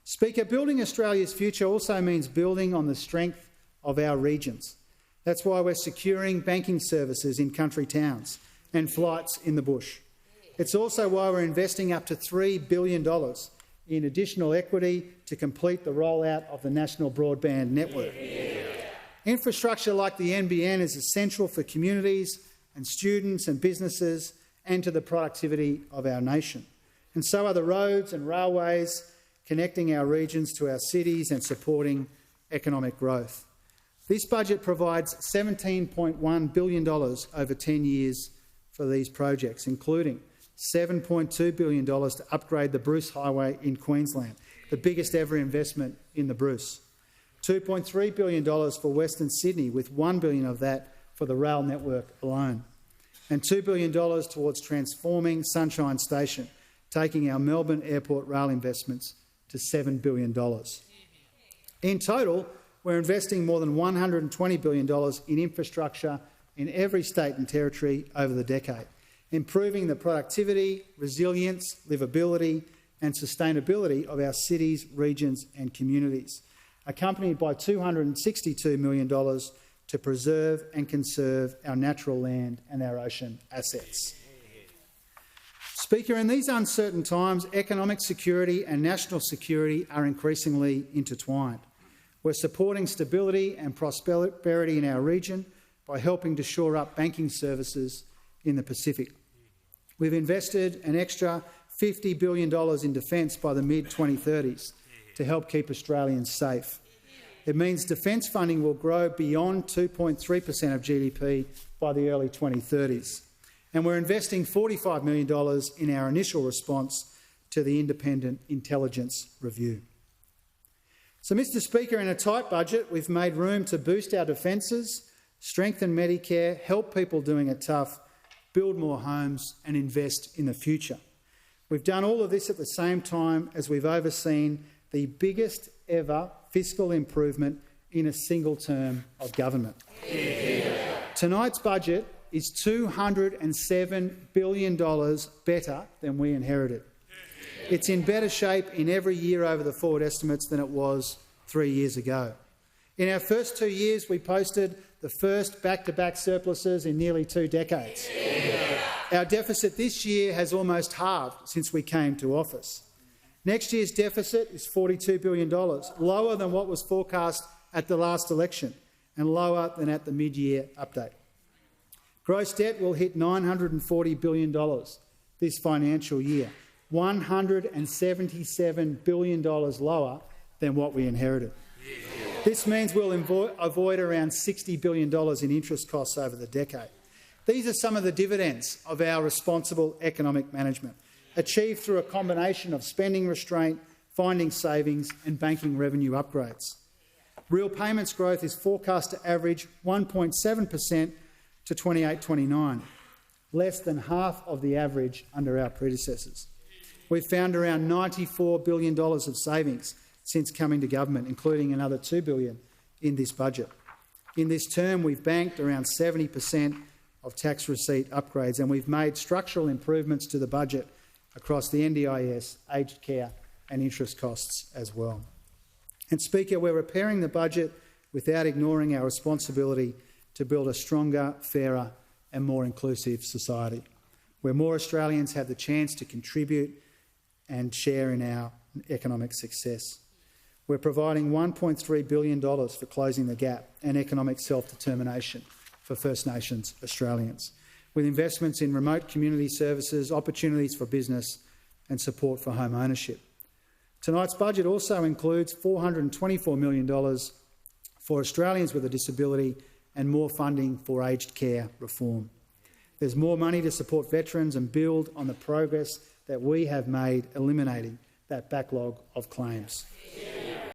Speaker, building Australia's future also means building on the strength of our regions. That's why we're securing banking services in country towns and flights in the bush. It's also why we're investing up to $3 billion in additional equity to complete the rollout of the National Broadband Network. Infrastructure like the NBN is essential for communities and students and businesses and to the productivity of our nation. And so are the roads and railways connecting our regions to our cities and supporting economic growth. This budget provides $17.1 billion over 10 years for these projects, including $7.2 billion to upgrade the Bruce Highway in Queensland, the biggest ever investment in the Bruce. $2.3 billion for Western Sydney, with $1 billion of that for the rail network alone. And $2 billion towards transforming Sunshine Station, taking our Melbourne Airport rail investments to $7 billion. In total, we're investing more than $120 billion in infrastructure in every state and territory over the decade, improving the productivity, resilience, livability and sustainability of our cities, regions and communities, accompanied by $262 million to preserve and conserve our natural land and our ocean assets. Speaker, in these uncertain times, economic security and national security are increasingly intertwined. We're supporting stability and prosperity in our region by helping to shore up banking services in the Pacific. We've invested an extra $50 billion in defence by the mid-2030s to help keep Australians safe. It means defence funding will grow beyond 2.3% of GDP by the early 2030s. And we're investing $45 million in our initial response to the independent intelligence review. So, Mr Speaker, in a tight budget, we've made room to boost our defences, strengthen Medicare, help people doing it tough, build more homes and invest in the future. We've done all of this at the same time as we've overseen the biggest ever fiscal improvement in a single term of government. Tonight's budget is $207 billion better than we inherited. It's in better shape in every year over the forward estimates than it was 3 years ago. In our first 2 years, we posted the first back-to-back surpluses in nearly 2 decades. Our deficit this year has almost halved since we came to office. Next year's deficit is $42 billion, lower than what was forecast at the last election and lower than at the mid-year update. Gross debt will hit $940 billion this financial year, $177 billion lower than what we inherited. This means we'll avoid around $60 billion in interest costs over the decade. These are some of the dividends of our responsible economic management, achieved through a combination of spending restraint, finding savings and banking revenue upgrades. Real payments growth is forecast to average 1.7% to 28-29, less than half of the average under our predecessors. We've found around $94 billion of savings since coming to government, including another $2 billion in this budget. In this term, we've banked around 70% of tax receipt upgrades, and we've made structural improvements to the budget across the NDIS, aged care and interest costs as well. And Speaker, we're repairing the budget without ignoring our responsibility to build a stronger, fairer and more inclusive society, where more Australians have the chance to contribute and share in our economic success. We're providing $1.3 billion for closing the gap and economic self-determination for First Nations Australians, with investments in remote community services, opportunities for business and support for home ownership. Tonight's budget also includes $424 million for Australians with a disability and more funding for aged care reform. There's more money to support veterans and build on the progress that we have made eliminating that backlog of claims.